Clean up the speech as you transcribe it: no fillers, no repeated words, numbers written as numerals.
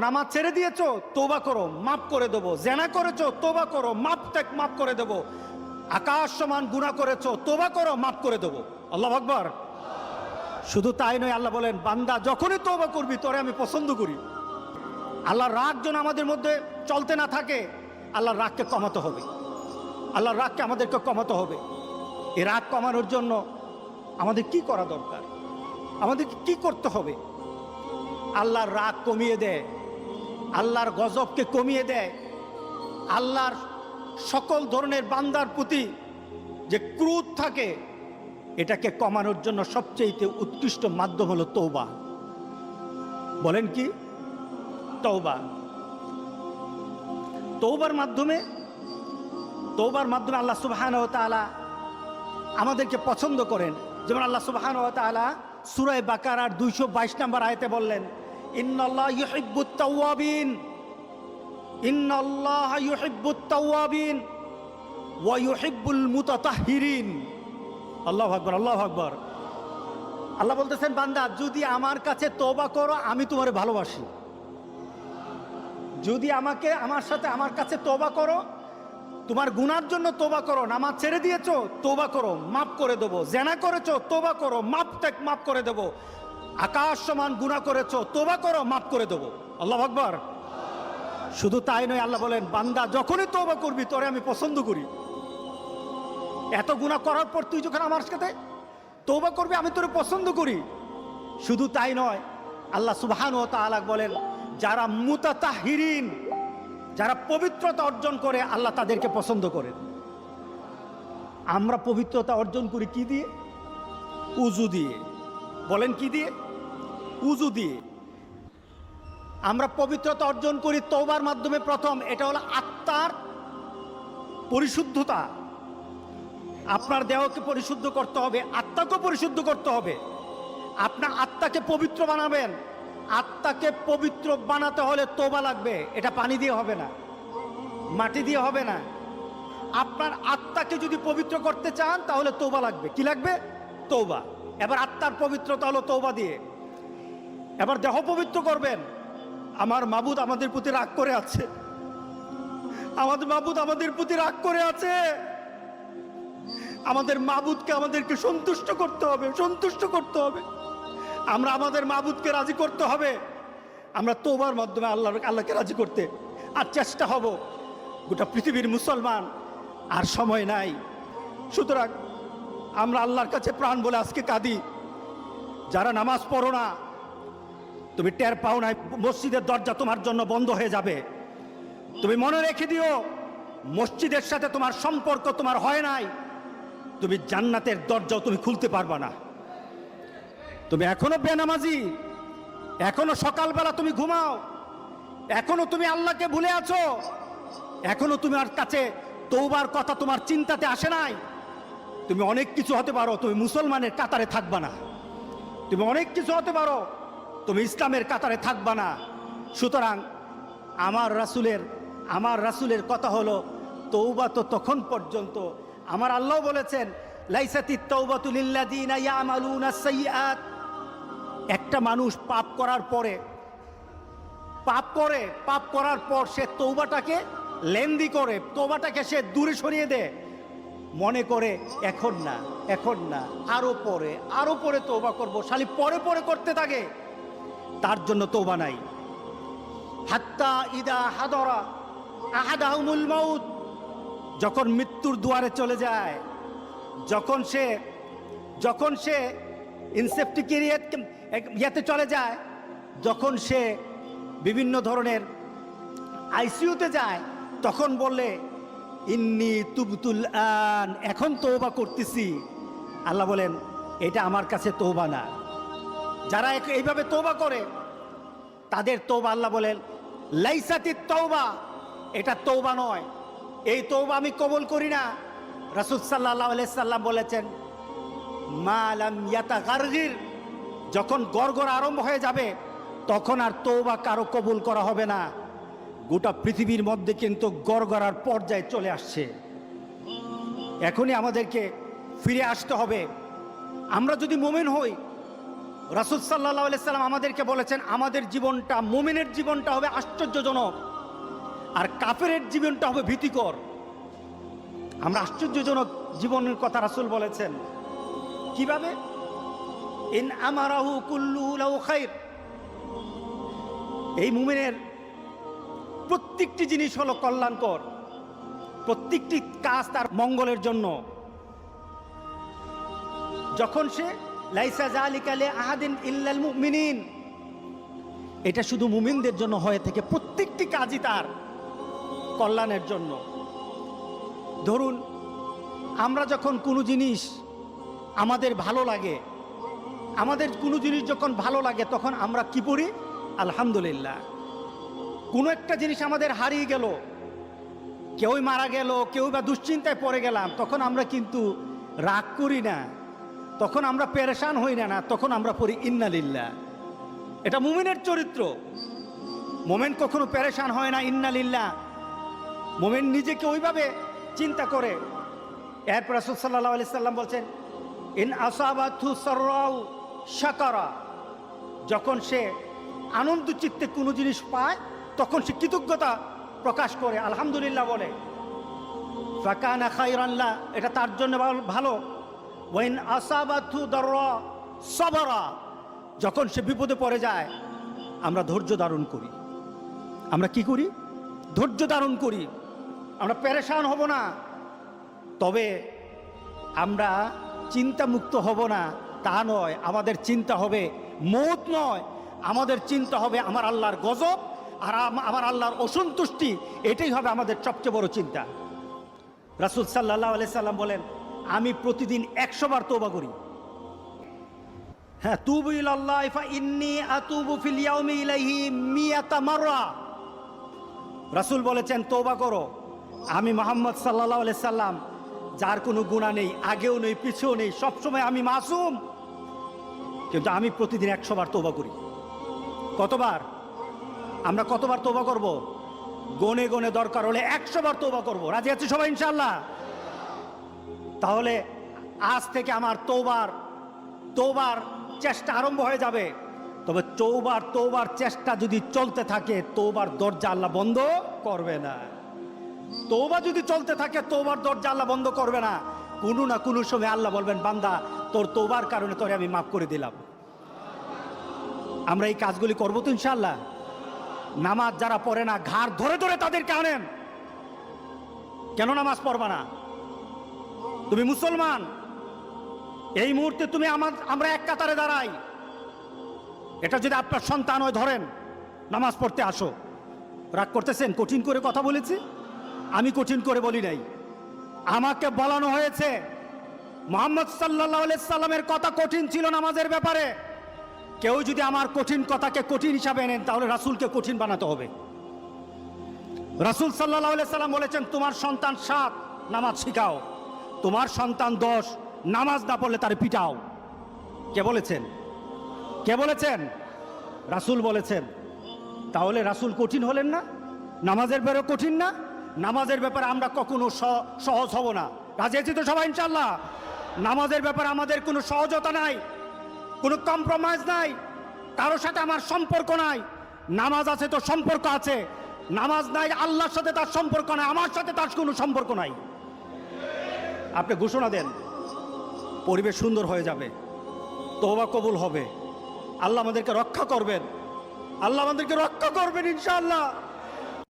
নামাজ ছেড়ে দিয়েছো, তওবা করো, মাফ করে দেবো। জেনা করেছো, তওবা করো, মাফ করে দেবো। আকাশ সমান গুনাহ করেছো, তওবা করো, মাফ করে দেবো। আল্লাহু আকবার। শুধু তাই নয়, আল্লাহ বলেন বান্দা যখনই তওবা করবি তোরে আমি পছন্দ করি। আল্লাহর রাগ যেন আমাদের মধ্যে চলতে না থাকে, আল্লাহর রাগকে কমাতে হবে। আল্লাহর রাগকে আমাদেরকে কমাতে হবে। এই রাগ কমানোর জন্য আমাদের কি করা দরকার? আমাদের কি করতে হবে? আল্লাহর রাগ কমিয়ে দেয়, আল্লাহর গজবকে কমিয়ে দেয়। আল্লাহর সকল ধরনের বান্দার প্রতি যে ক্রোধ থাকে, এটাকে কমানোর জন্য সবচেয়ে উৎকৃষ্ট মাধ্যম হলো তওবা। বলেন কি? তওবা। তওবার মাধ্যমে আল্লাহ সুবহানাহু ওয়া তাআলা আমাদেরকে পছন্দ করেন। যেমন আল্লাহ সুবহানাহু ওয়া তাআলা সূরা বাকারার 222 নম্বর আয়াতে বললেন, ইন্নাল্লাহা ইউহিব্বুত তাওয়াবিন, ইন্নাল্লাহা ইউহিব্বুত তাওয়াবিন ওয়া ইউহিব্বুল মুতাতাহহিরিন। আল্লাহু আকবার, আল্লাহু আকবার। আল্লাহ বলতেছেন বান্দা যদি আমার কাছে তওবা করো আমি তোমারে ভালোবাসি। যদি আমার কাছে তওবা করো, তোমার গুনার জন্য তওবা করো, নামাজ ছেড়ে দিয়েছো, তওবা করো, মাফ করে দেবো। জেনা করেছো, তওবা করো, মাফ করে দেবো। আকাশ সমান গুনাহ করেছো, তওবা করো, মাফ করে দেবো। আল্লাহু আকবার। শুধু তাই নয়, আল্লাহ বলেন বান্দা যখনই তওবা করবি তোরে আমি পছন্দ করি। এত গুনাহ করার পর তুই যখন আমার সাথে তওবা করবি আমি তোরে পছন্দ করি। শুধু তাই নয়, আল্লাহ সুবহানাহু ওয়া তাআলা বলেন যারা মুতাতাহহিরিন, যারা পবিত্রতা অর্জন করে আল্লাহ তাদেরকে পছন্দ করেন। আমরা পবিত্রতা অর্জন করি কি দিয়ে? উযু দিয়ে। বলেন কি দিয়ে? উযু দিয়ে। আমরা পবিত্রতা অর্জন করি তওবার মাধ্যমে। প্রথম এটা হলো আত্মার পরিশুদ্ধতা। আপনার দেহকে পরিশুদ্ধ করতে হবে, আত্মাকে পরিশুদ্ধ করতে হবে। আপনার আত্মাকে পবিত্র বানাবেন। আত্মাকে পবিত্র বানাতে হলে তওবা লাগবে। এটা পানি দিয়ে হবে না, মাটি দিয়ে হবে না। আপনার আত্মাকে যদি পবিত্র করতে চান তাহলে তওবা লাগবে। কি লাগবে? তওবা। এবার আত্মার পবিত্রতা হলো তওবা দিয়ে। এবার দেহ পবিত্র করবেন। আমার মাবুদ আমাদের প্রতি রাগ করে আছে, আমাদের মাবুদ আমাদের প্রতি রাগ করে আছে। আমাদের মাবুদকে আমাদেরকে সন্তুষ্ট করতে হবে, সন্তুষ্ট করতে হবে। আমরা আমাদের মাবুদকে রাজি করতে হবে। আমরা তওবার মাধ্যমে আল্লাহকে রাজি করতে আর চেষ্টা হব। গোটা পৃথিবীর মুসলমান আর সময় নাই। সুতরাং আমরা আল্লাহর কাছে প্রাণ বলে আজকে কাঁদি। যারা নামাজ পড়ো না, তুমি টের পাও না মসজিদের দরজা তোমার জন্য বন্ধ হয়ে যাবে। তুমি মনে রেখে দিও, মসজিদের সাথে তোমার সম্পর্ক তোমার হয় নাই, তুমি জান্নাতের দরজাও তুমি খুলতে পারবা না। তুমি এখনো বেনামাজি, এখনো সকালবেলা তুমি ঘুমাও, এখনো তুমি আল্লাহকে ভুলে আছো, এখনো তোমার কাছে তওবার কথা তোমার চিন্তাতে আসে নাই। তুমি অনেক কিছু হতে পারো, তুমি মুসলমানের কাতারে থাকবা না। তুমি অনেক কিছু হতে পারো, তুমি ইসলামের কাতারে থাকবা না। সুতরাং আমার রাসূলের কথা হলো তওবা তো তখন পর্যন্ত। আমার আল্লাহ বলেছেন লাইসাতিত তাওবাতু লিল্লাযিনা ইয়ামালুনা সাইয়্যাত। একটা মানুষ পাপ করার পর সে তওবাটাকে লেন্দি করে, তওবাটাকে সে দূরে সরিয়ে দেয়, মনে করে এখন না আরো পরে তওবা করব, খালি পরে করতে থাকে। তার জন্য তওবা নাই। হাত্তা ইদা হাদরা আহাদাহুমুল মাউত, যখন মৃত্যুর দুয়ারে চলে যায়, যখন সে ইনসেপ্টিকেরিয়াতে চলে যায়, যখন সে বিভিন্ন ধরনের আইসিইউতে যায়, তখন বললে ইন্নী তুবতুল আন, এখন তওবা করতেছি। আল্লাহ বলেন এটা আমার কাছে তওবা না। যারা এইভাবে তওবা করে তাদের তওবা আল্লাহ বলেন লাইসাতিত তাওবা, এটা তওবা নয়, এই তওবা আমি কবুল করি না। রাসূল সাল্লাল্লাহু আলাইহি সাল্লাম বলেছেন মা লাম ইয়াতাগারগির, যখন গড়গড় আরম্ভ হয়ে যাবে তখন আর তওবা কারো কবুল করা হবে না। গোটা পৃথিবীর মধ্যে কিন্তু গড়গড়ার পর্যায়ে চলে আসছে। এখনই আমাদেরকে ফিরে আসতে হবে। আমরা যদি মুমিন হই রাসূল সাল্লাল্লাহু আলাইহি সাল্লাম আমাদেরকে বলেছেন আমাদের জীবনটা, মুমিনের জীবনটা হবে আশ্চর্যজনক, আর কাফেরের জীবনটা হবে ভীতিকর। আমরা আশ্চর্যজনক জীবনের কথা রাসূল বলেছেন। কিভাবে? ইন আমারাহু কুল্লুহু লাহু খাইর। এই মুমিনের প্রত্যেকটি জিনিস হলো কল্যাণকর, প্রত্যেকটি কাজ তার মঙ্গলের জন্য। যখন সে লাইসা যালিকা লিআহাদিন ইল্লাল মুমিনিন, এটা শুধু মুমিনদের জন্য হয়ে থাকে, প্রত্যেকটি কাজই তার কল্যাণের জন্য। ধরুন আমরা যখন কোনো জিনিস আমাদের ভালো লাগে, আমাদের কোনো জিনিস যখন ভালো লাগে তখন আমরা কি পড়ি? আলহামদুলিল্লাহ। কোনো একটা জিনিস আমাদের হারিয়ে গেল, কেউই মারা গেল, কেউ বা দুশ্চিন্তায় পড়ে গেলাম, তখন আমরা কিন্তু রাগ করি না, তখন আমরা পেরেশান হই না, তখন আমরা পড়ি ইন্না লিল্লাহ। এটা মুমিনের চরিত্র। মুমিন কখনো পেরেশান হয় না, ইন্না লিল্লাহ। মুমিন নিজেকে ওইভাবে চিন্তা করে। এরপর রাসূল সাল্লাল্লাহু আলাইহি সাল্লাম বলছেন ইন আসাবাতহু সাররাউ শাকারা, যখন সে আনন্দ চিত্তে কোনো জিনিস পায় তখন সে কৃতজ্ঞতা প্রকাশ করে, আলহামদুলিল্লাহ বলে। ফাকানা খায়রান লা, এটা তার জন্য ভালো। ওয়াইন আসাবাতহু দাররা সাবারা, যখন সে বিপদে পড়ে যায় আমরা ধৈর্য ধারণ করি। আমরা কি করি? ধৈর্য ধারণ করি। আমরা পেরেশান হব না, তবে আমরা চিন্তামুক্ত হব না তা নয়। আমাদের চিন্তা হবে মৌত নয়, আমাদের চিন্তা হবে আমার আল্লাহর গজব আর আমার আল্লাহর অসন্তুষ্টি। এটাই হবে আমাদের সবচেয়ে বড় চিন্তা। রাসূল সাল্লাল্লাহু আলাইহি সাল্লাম বলেন আমি প্রতিদিন 100 বার তওবা করি। হ্যাঁ, তুবু ইলাল্লাহি ফা ইন্নী আতুবু ফিল ইয়াউমি ইলাইহি মিয়াতা মাররা। রাসূল বলেছেন তওবা করো। আমি মুহাম্মদ সাল্লাল্লাহু আলাইহি সাল্লাম, যার কোনো গুনাহ নেই, আগেও নেই পিছেও নেই, সবসময় আমি মাসুম, কিন্তু আমি প্রতিদিন 100 বার তওবা করি। কতবার? আমরা কতবার তওবা করব? গনে গনে দরকার হলে 100 বার তওবা করব। রাজি আছি সবাই ইনশাআল্লাহ? তাহলে আজ থেকে আমার তওবার চেষ্টা আরম্ভ হয়ে যাবে। তবে তওবার চেষ্টা যদি চলতে থাকে, তওবার দরজা আল্লাহ বন্ধ করবে না। তওবা যদি চলতে থাকে, তওবার দরজা আল্লাহ বন্ধ করবে না। কোনো না কোনো সময় আল্লাহ বলবেন বান্দা তোর তওবার কারণে তোরে আমি মাফ করে দিলাম। আমরা এই কাজগুলি করবো তো ইনশাআল্লাহ? নামাজ যারা পড়ে না, ঘাড় ধরে ধরে তাদেরকে আনেন। কেন নামাজ পড়বা না? তুমি মুসলমান, এই মুহূর্তে তুমি আমরা এক কাতারে দাঁড়াই। এটা যদি আপনার সন্তান হয়, ধরেন নামাজ পড়তে আসো। রাগ করতেছেন? কঠিন করে কথা বলেছি? আমি কঠিন করে বলি নাই। আমাকে বলানো হয়েছে মুহাম্মদ সাল্লাল্লাহু আলাইহি সাল্লামের কথা কঠিন ছিল নামাজের ব্যাপারে। কেউ যদি আমার কঠিন কথাকে কঠিন হিসাবে নেন, তাহলে রাসূলকে কঠিন বানাতে হবে। রাসূল সাল্লাল্লাহু আলাইহি সাল্লাম বলেছেন তোমার সন্তান 7 নামাজ শিখাও, তোমার সন্তান 10 নামাজ না পড়লে তার পিটাও। কে বলেছেন? কে বলেছেন? রাসূল বলেছেন। তাহলে রাসূল কঠিন হলেন না? নামাজের ব্যাপারে কঠিন না? নামাজের ব্যাপারে আমরা কখনো সহজ হব না। রাজি আছি তো সবাই ইনশাআল্লাহ? নামাজের ব্যাপারে আমাদের কোনো সহজতা নাই, কোনো কম্প্রোমাইজ নাই, কারোর সাথে আমার সম্পর্ক নাই। নামাজ আছে তো সম্পর্ক আছে, নামাজ নাই আল্লাহর সাথে তার সম্পর্ক নাই, আমার সাথে তার কোনো সম্পর্ক নাই। আপনি ঘোষণা দেন, পরিবেশ সুন্দর হয়ে যাবে, তওবা কবুল হবে, আল্লাহ আমাদেরকে রক্ষা করবেন, আল্লাহ আমাদেরকে রক্ষা করবেন ইনশাআল্লাহ।